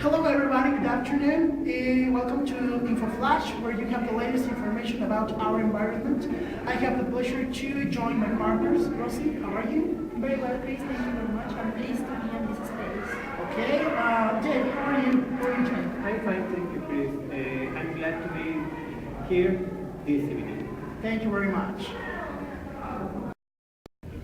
Hello everybody, good afternoon. Welcome to Infoflash, where you have the latest information about our environment. I have the pleasure to join my partners. Rosie, how are you? Very well, Chris. Thank you very much. I'm pleased to be in this space. Okay, Dave, how are you? How are you doing? I'm fine, thank you, Chris. I'm glad to be here this evening. Thank you very much.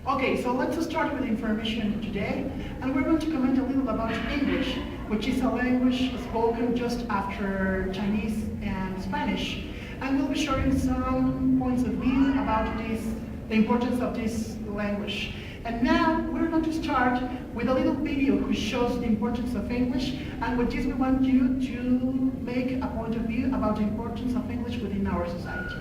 Okay, so let's start with the information today, and we're going to comment a little about English, which is a language spoken just after Chinese and Spanish, and we'll be sharing some points of view about the importance of this language. And now we're going to start with a little video which shows the importance of English, and with this we want you to make a point of view about the importance of English within our society.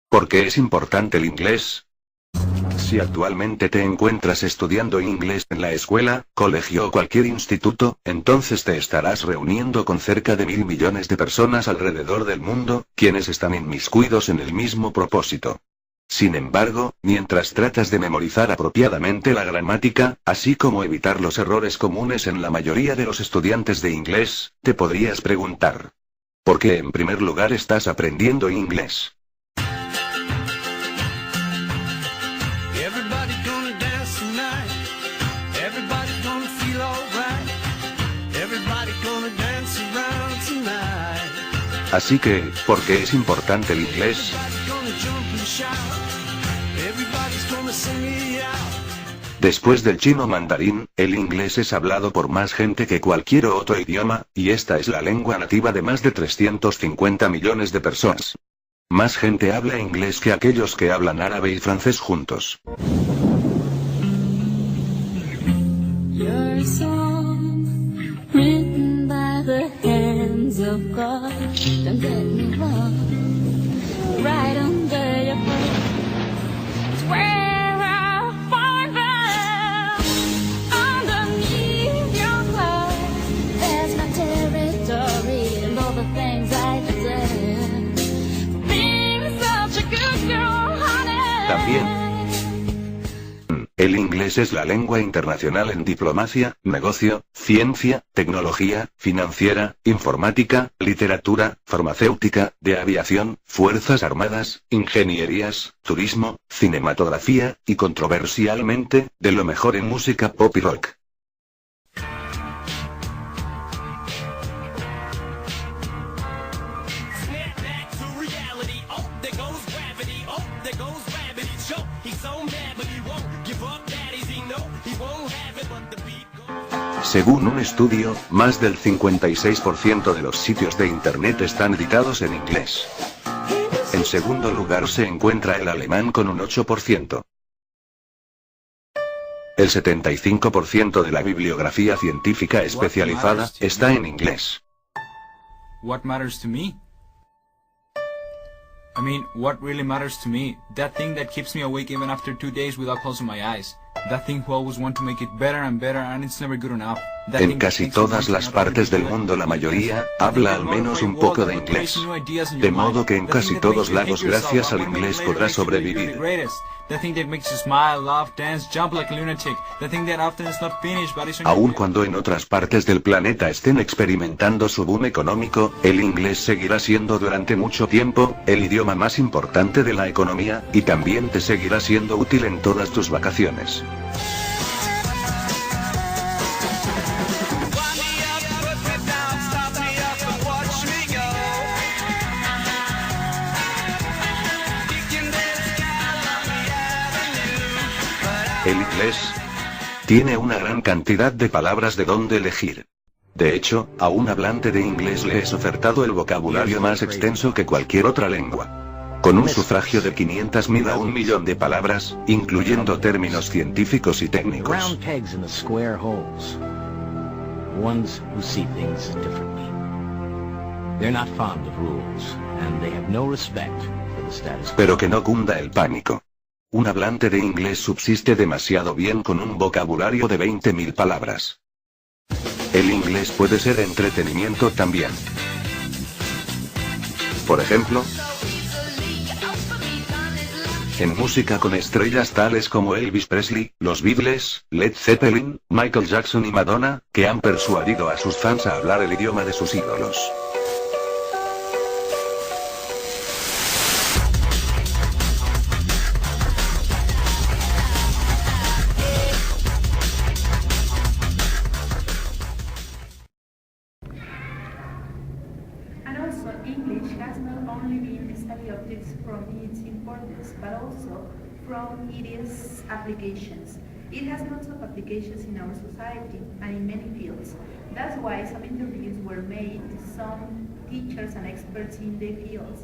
¿Por qué es importante el inglés? Si actualmente te encuentras estudiando inglés en la escuela, colegio o cualquier instituto, entonces te estarás reuniendo con cerca de 1.000 millones de personas alrededor del mundo, quienes están inmiscuidos en el mismo propósito. Sin embargo, mientras tratas de memorizar apropiadamente la gramática, así como evitar los errores comunes en la mayoría de los estudiantes de inglés, te podrías preguntar: ¿por qué en primer lugar estás aprendiendo inglés? Así que, ¿por qué es importante el inglés? Después del chino mandarín, el inglés es hablado por más gente que cualquier otro idioma, y esta es la lengua nativa de más de 350 millones de personas. Más gente habla inglés que aquellos que hablan árabe y francés juntos. Of God, don't get me wrong. Right under your foot, it's where I find them. Underneath your clothes, there's my territory and all the things I deserve. For being such a good girl, honey. También, el inglés es la lengua internacional en diplomacia, negocio, ciencia, tecnología, financiera, informática, literatura, farmacéutica, de aviación, fuerzas armadas, ingenierías, turismo, cinematografía, y controversialmente, de lo mejor en música pop y rock. Según un estudio, más del 56% de los sitios de Internet están editados en inglés. En segundo lugar se encuentra el alemán con un 8%. El 75% de la bibliografía científica especializada está en inglés. What matters to me? I mean, what really matters to me? That thing that keeps me awake even after 2 days without closing my eyes. That thing who always want to make it better and better and it's never good enough. En casi todas las partes del mundo la mayoría habla al menos un poco de inglés. De modo que en casi todos lados gracias al inglés podrás sobrevivir. Aun cuando en otras partes del planeta estén experimentando su boom económico, el inglés seguirá siendo durante mucho tiempo el idioma más importante de la economía, y también te seguirá siendo útil en todas tus vacaciones. El inglés tiene una gran cantidad de palabras de donde elegir. De hecho, a un hablante de inglés le es ofertado el vocabulario más extenso que cualquier otra lengua. Con un sufragio de 500.000 a 1.000.000 de palabras, incluyendo términos científicos y técnicos. Round pegs in the square holes. Ones who see things differently. They're not fond of rules, and they have no respect for the status quo. Pero que no cunda el pánico. Un hablante de inglés subsiste demasiado bien con un vocabulario de 20.000 palabras. El inglés puede ser entretenimiento también. Por ejemplo, en música con estrellas tales como Elvis Presley, los Beatles, Led Zeppelin, Michael Jackson y Madonna, que han persuadido a sus fans a hablar el idioma de sus ídolos. And also, English has not only been study objects from its importance, but also from its applications. It has lots of applications in our society and in many fields. That's why some interviews were made to some teachers and experts in their fields.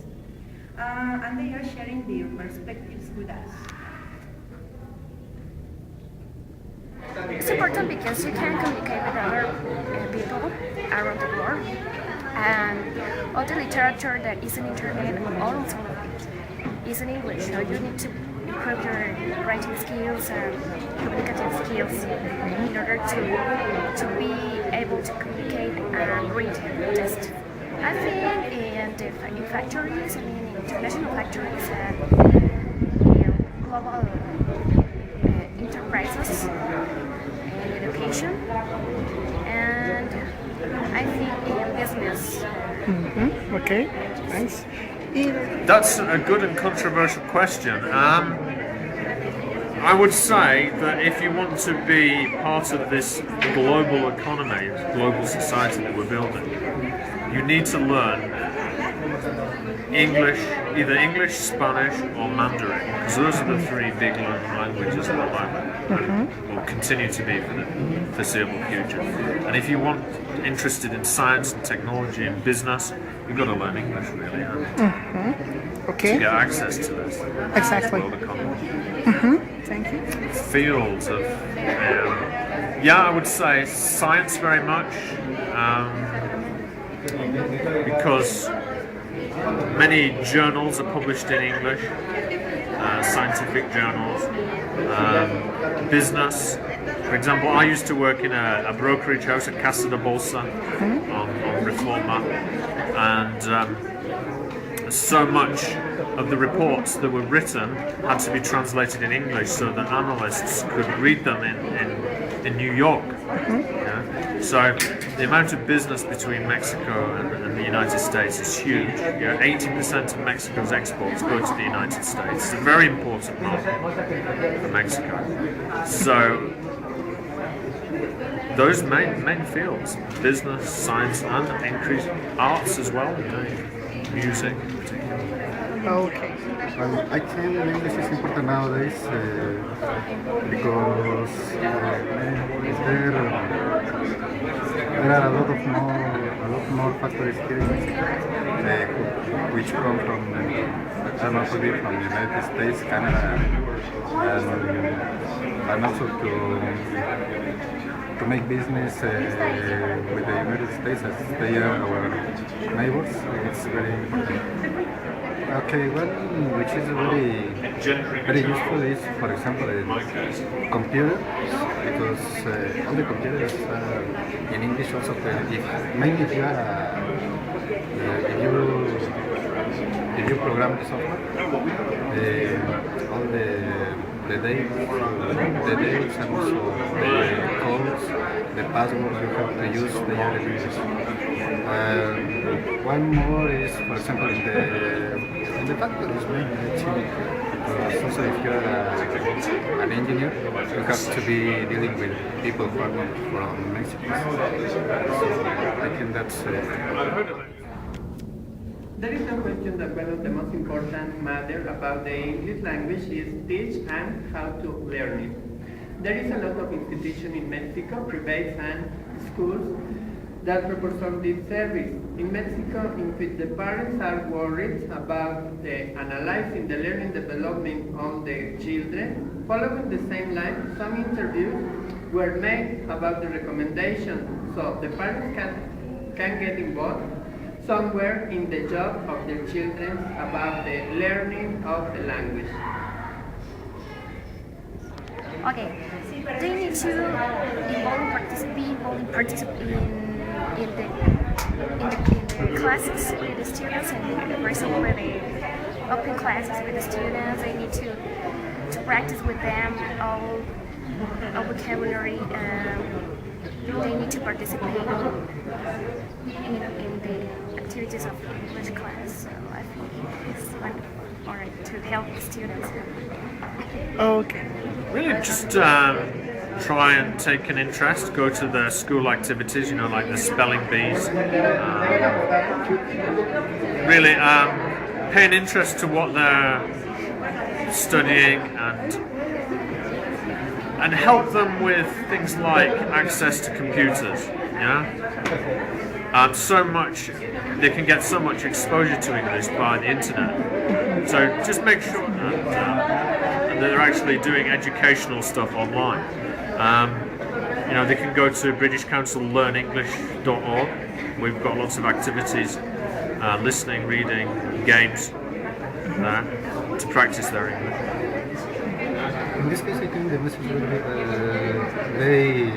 And they are sharing their perspectives with us. It's important because you can communicate with other people around the world, and all the literature that is on internet also is in English, so you need to improve your writing skills and communicative skills in order to be able to communicate and read text. I think in factories, I mean international factories and global enterprises in education, and I think in business. Okay, thanks. That's a good and controversial question. I would say that if you want to be part of this global economy, global society that we're building, you need to learn English, either English, Spanish or Mandarin, because those are the three big learning languages at the moment, and will continue to be for the foreseeable future. And if you want interested in science and technology and business, you've got to learn English really, Okay. to get access to this Exactly. world economy. Thank you. Fields of, I would say science very much, because many journals are published in English, scientific journals, business. For example, I used to work in a brokerage house at Casa de Bolsa on Reforma, and so much of the reports that were written had to be translated in English so that analysts could read them in New York. Yeah? So the amount of business between Mexico and the United States is huge. 80% of Mexico's exports go to the United States. It's a very important market for Mexico. So those main fields, business, science, and increased arts as well, music. Okay. I think English is important nowadays because there are a lot more factories here in Mexico, which come from, I don't know, could be from the United States, Canada, and also to make business with the United States, as they are our neighbors. It's very important. Okay, one which is very useful is, for example, computers, because all the computers are in English also. Mainly if you are if you program the software, all the dates and also the codes, the passwords you have to use, they are in English. One more is, for example, in the factories, because also if you're an engineer, you have to be dealing with people from Mexico. So I think that's There is no question that one of the most important matter about the English language is teach and how to learn it. There is a lot of institutions in Mexico, private and schools, that proportion this service. In Mexico, if the parents are worried about the analyzing the learning development of the children, following the same line, some interviews were made about the recommendation, so the parents can get involved somewhere in the job of their children about the learning of the language. Okay, they need to be involved in the classes with the students, and for example, with the open classes with the students, they need to practice with them all vocabulary. They need to participate in the activities of English class. So I think it's wonderful, or to help the students. Okay. Really just try and take an interest, go to the school activities, like the spelling bees. Really pay an interest to what they're studying and help them with things like access to computers. So much, they can get so much exposure to English by the internet. So just make sure that they're actually doing educational stuff online. They can go to British Council learnenglish.org. We've got lots of activities, listening, reading, games there to practice their English. In this case, I think the message will be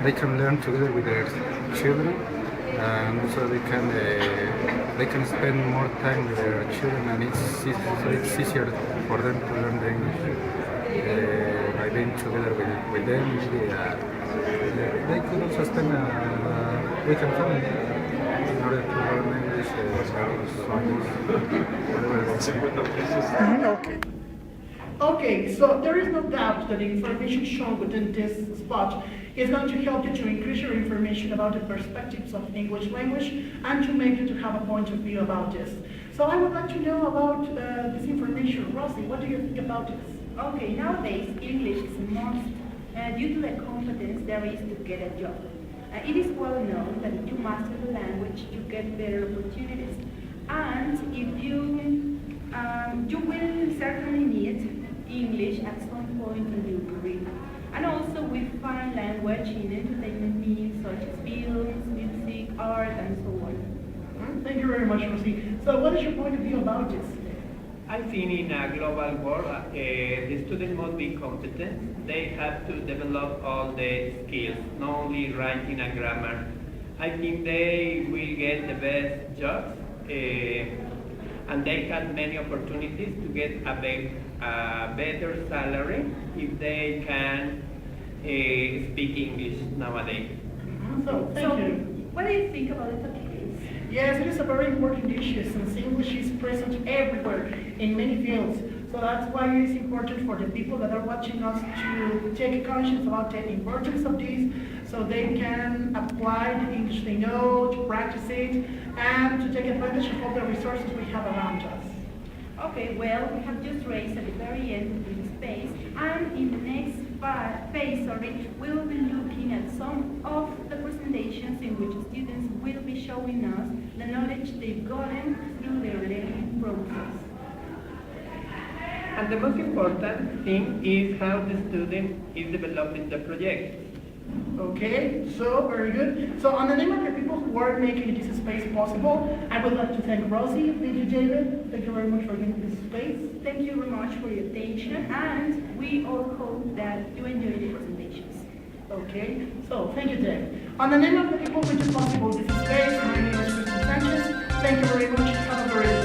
they can learn together with their children, and also they can spend more time with their children, and it's easier for them to learn the English by being together with them. They could also spend a weekend family in order to learn English, Okay. Okay, so there is no doubt that the information shown within this spot is going to help you to increase your information about the perspectives of English language and to make you to have a point of view about this. So I would like to know about this information. Rosie, what do you think about this? Okay, nowadays English is a must due to the competence there is to get a job. It is well known that if you master the language, you get better opportunities. And if you will certainly need English at some point in your career. And also we find language in entertainment means such as films, music, art, and so on. Thank you very much, Rosie. So what is your point of view about this? I think in a global world, the students must be competent. They have to develop all the skills, not only writing and grammar. I think they will get the best jobs, and they have many opportunities to get a better salary if they can speak English nowadays. So, thank you. What do you think about it? Yes, it is a very important issue since English is present everywhere in many fields. So that's why it is important for the people that are watching us to take conscience about the importance of this, so they can apply the English they know, to practice it, and to take advantage of all the resources we have around us. Okay, well, we have just raised at the very end of this phase, and in the next phase, we will be looking at some of the presentations in which students will be showing us the knowledge they've gotten through their learning process. And the most important thing is how the student is developing the project. Okay, so very good. So on the name of the people who are making this space possible, I would like to thank Rosie, thank you David, thank you very much for giving this space. Thank you very much for your attention, and we all hope that you enjoy the presentations. Okay, so thank you Dave. On the name of the people who do possible this space, my name is Presentación. Thank you very much, have a very good